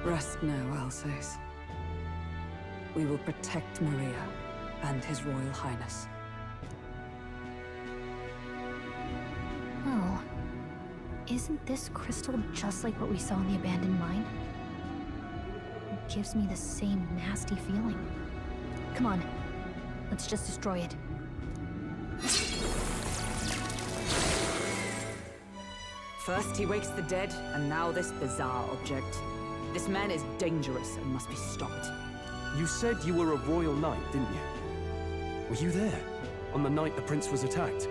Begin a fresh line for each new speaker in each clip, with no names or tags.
Rest now, Alsace. We will protect Maria and His Royal Highness.
Well, isn't this crystal just like what we saw in the abandoned mine? It gives me the same nasty feeling. Come on, let's just destroy it.
First he wakes the dead, and now this bizarre object. This man is dangerous and must be stopped.
You said you were a royal knight, didn't you? Were you there on the night the prince was attacked?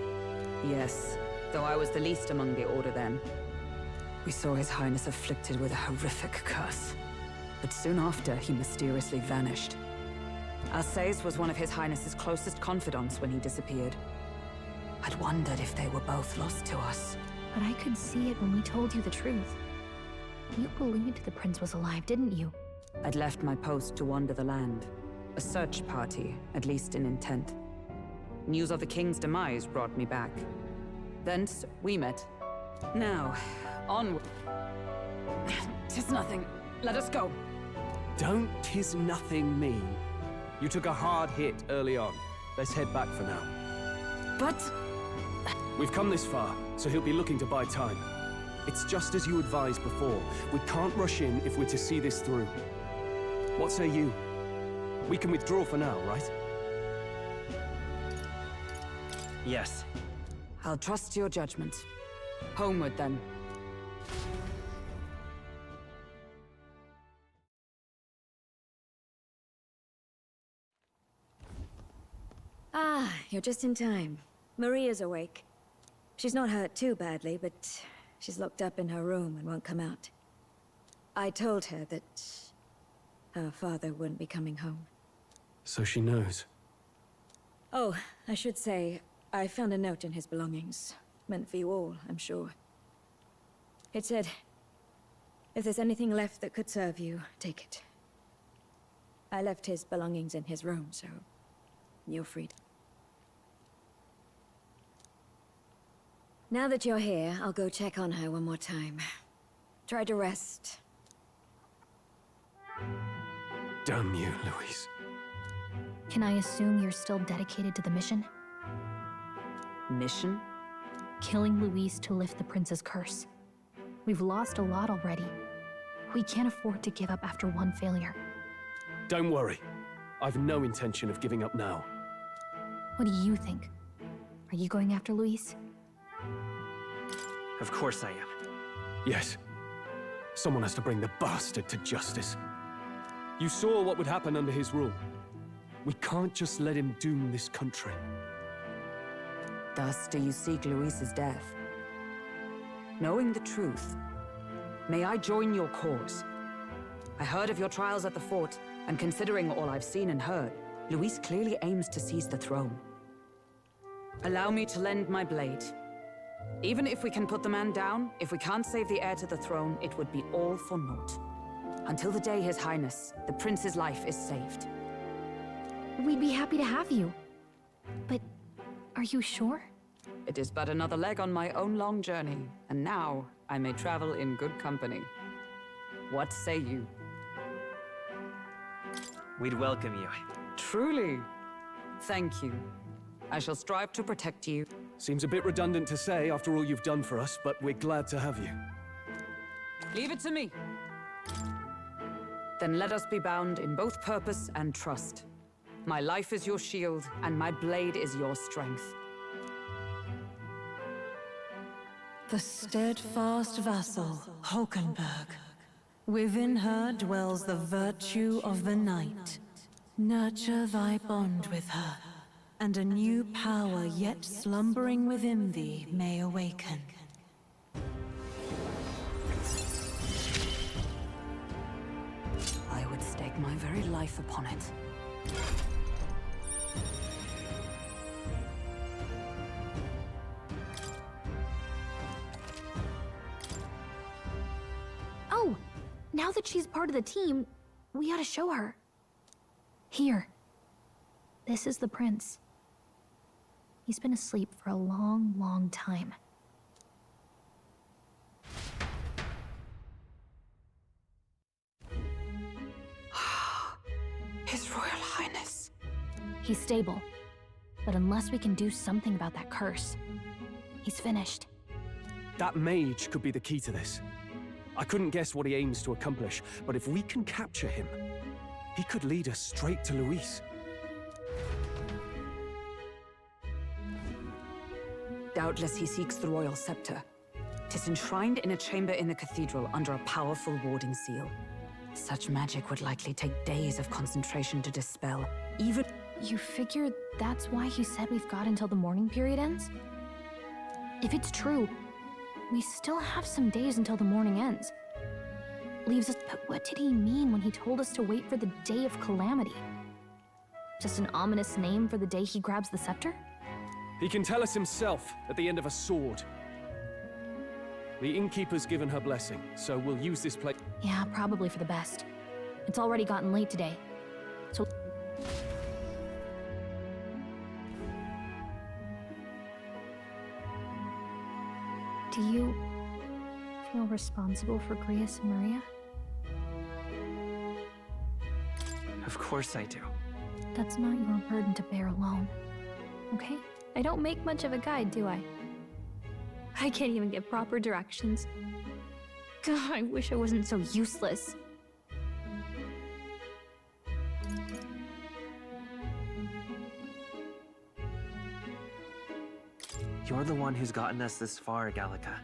Yes, though I was the least among the Order then. We saw His Highness afflicted with a horrific curse. But soon after, he mysteriously vanished. Alsace was one of His Highness's closest confidants when he disappeared. I'd wondered if they were both lost to us.
But I could see it when we told you the truth. You believed the prince was alive, didn't you?
I'd left my post to wander the land. A search party, at least in intent. News of the king's demise brought me back. Thence, we met. Now, onward. 'Tis nothing. Let us go.
Don't "'tis nothing" mean. You took a hard hit early on. Let's head back for now.
But...
We've come this far, so he'll be looking to buy time. It's just as you advised before. We can't rush in if we're to see this through. What say you? We can withdraw for now, right?
Yes.
I'll trust your judgment. Homeward, then.
Ah, you're just in time. Maria's awake. She's not hurt too badly, but she's locked up in her room and won't come out. I told her that her father wouldn't be coming home.
So she knows.
Oh, I should say, I found a note in his belongings. Meant for you all, I'm sure. It said, if there's anything left that could serve you, take it. I left his belongings in his room, so you're free. Now that you're here, I'll go check on her one more time. Try to rest.
Damn you, Louise.
Can I assume you're still dedicated to the mission?
Mission?
Killing Louise to lift the prince's curse. We've lost a lot already. We can't afford to give up after one failure.
Don't worry. I've no intention of giving up now.
What do you think? Are you going after Louise?
Of course I am.
Yes. Someone has to bring the bastard to justice. You saw what would happen under his rule. We can't just let him doom this country.
Thus do you seek Louise's death. Knowing the truth, may I join your cause? I heard of your trials at the fort, and considering all I've seen and heard, Louise clearly aims to seize the throne. Allow me to lend my blade. Even if we can put the man down, if we can't save the heir to the throne, it would be all for naught. Until the day His Highness, the prince's life is saved.
We'd be happy to have you. But are you sure?
It is but another leg on my own long journey, and now I may travel in good company. What say you?
We'd welcome you.
Truly. Thank you. I shall strive to protect you.
Seems a bit redundant to say after all you've done for us, but we're glad to have you.
Leave it to me. Then let us be bound in both purpose and trust. My life is your shield, and my blade is your strength.
The steadfast vassal, Hulkenberg. Within her dwells the virtue of the knight. Nurture thy bond with her, and a new power yet slumbering within thee may awaken.
I would stake my very life upon it.
Oh! Now that she's part of the team, we ought to show her. Here. This is the prince. He's been asleep for a long, long time. He's stable. But unless we can do something about that curse, he's finished.
That mage could be the key to this. I couldn't guess what he aims to accomplish, but if we can capture him, he could lead us straight to Luis.
Doubtless he seeks the royal scepter. 'Tis enshrined in a chamber in the cathedral under a powerful warding seal. Such magic would likely take days of concentration to dispel, even...
You figure that's why he said we've got until the mourning period ends? If it's true, we still have some days until the mourning ends. Leaves us... But what did he mean when he told us to wait for the day of calamity? Just an ominous name for the day he grabs the scepter?
He can tell us himself at the end of a sword. The innkeeper's given her blessing, so we'll use this place.
Yeah, probably for the best. It's already gotten late today. So... Do you feel responsible for Grius and Maria?
Of course I do.
That's not your burden to bear alone, okay? I don't make much of a guide, do I? I can't even give proper directions. God, I wish I wasn't so useless.
You're the one who's gotten us this far, Gallica.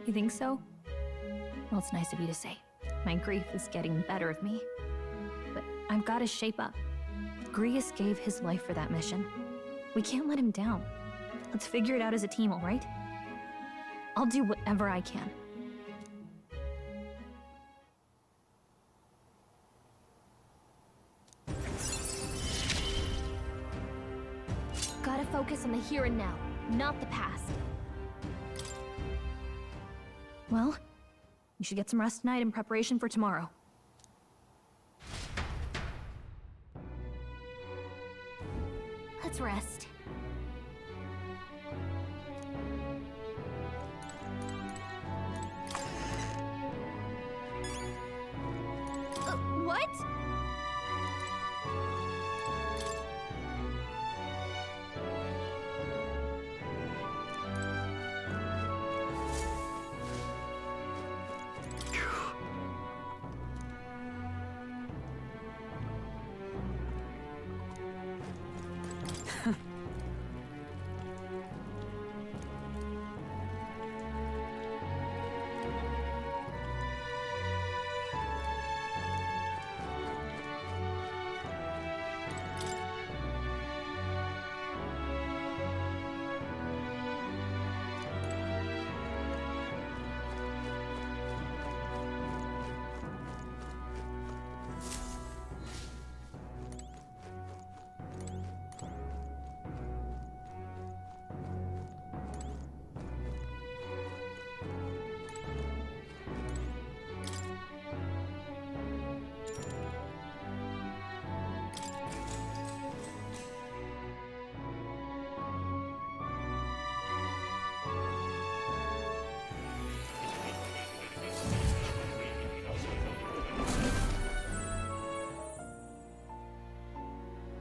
You think so? Well, it's nice of you to say. My grief is getting the better of me. But I've got to shape up. Grius gave his life for that mission. We can't let him down. Let's figure it out as a team, all right? I'll do whatever I can. Gotta focus on the here and now, not the past. Well, you should get some rest tonight in preparation for tomorrow. Let's rest. What?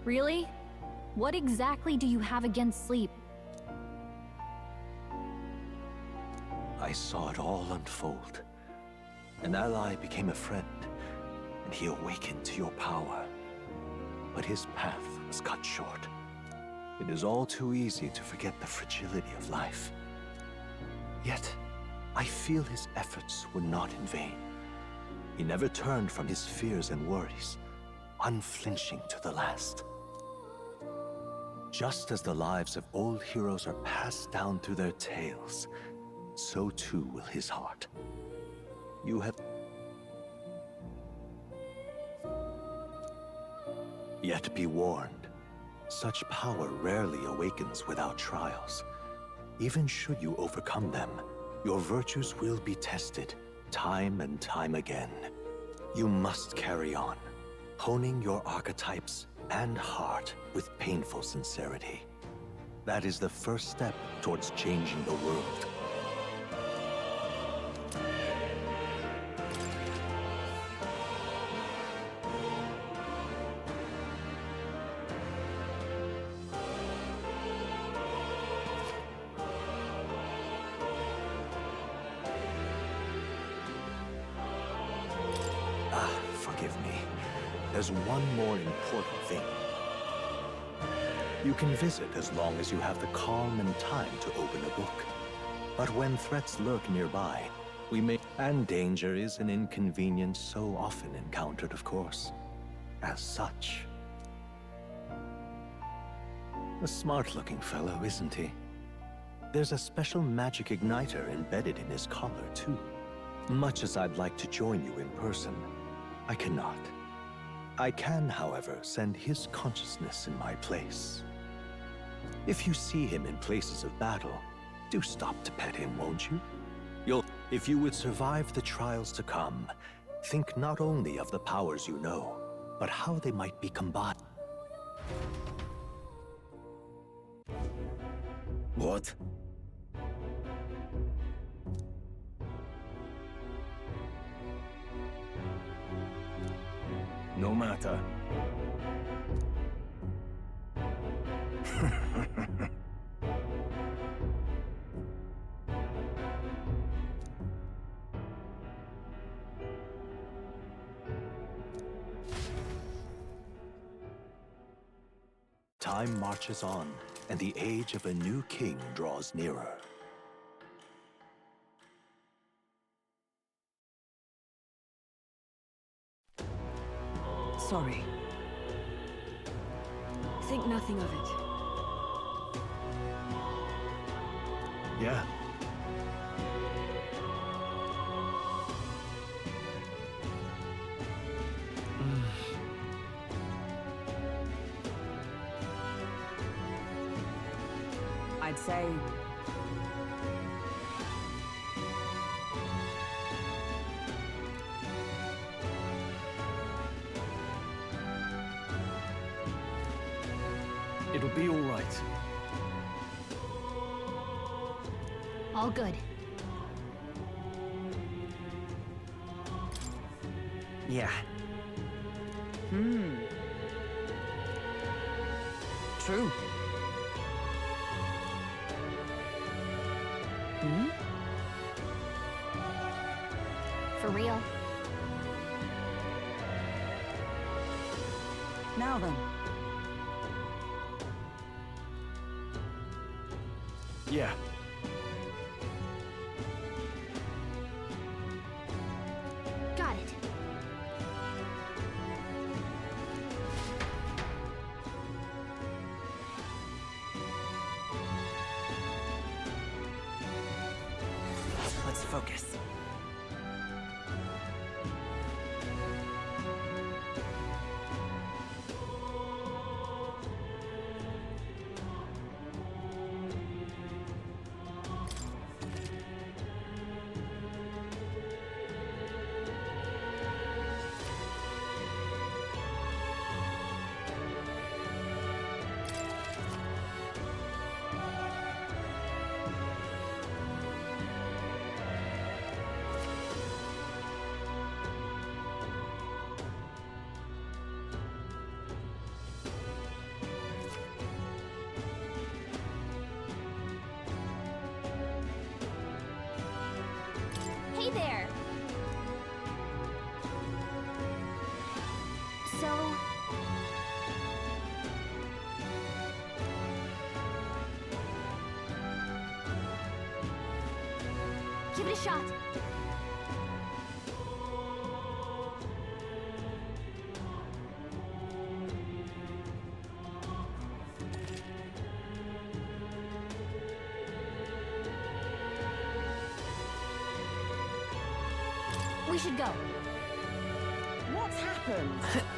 Really? What exactly do you have against sleep?
I saw it all unfold. An ally became a friend, and he awakened to your power. But his path was cut short. It is all too easy to forget the fragility of life. Yet, I feel his efforts were not in vain. He never turned from his fears and worries, unflinching to the last. Just as the lives of old heroes are passed down through their tales, so too will his heart. You have... Yet be warned, such power rarely awakens without trials. Even should you overcome them, your virtues will be tested, time and time again. You must carry on, honing your archetypes and heart with painful sincerity. That is the first step towards changing the world. there's one more important thing. You can visit as long as you have the calm and time to open a book. But when threats lurk nearby, we may... And danger is an inconvenience so often encountered, of course. As such. A smart-looking fellow, isn't he? There's a special magic igniter embedded in his collar, too. Much as I'd like to join you in person, I cannot. I can, however, send his consciousness in my place. If you see him in places of battle, do stop to pet him, won't you? If you would survive the trials to come, think not only of the powers you know, but how they might be combined.
What? No matter.
Time marches on, and the age of a new king draws nearer.
Sorry.
Think nothing of it.
Yeah.
I'd say...
It'll be all right.
All good.
Yeah.
True.
For real.
Now then.
Yeah.
Got it.
Let's focus.
Hey there! So... give it a shot. We should go.
What's happened?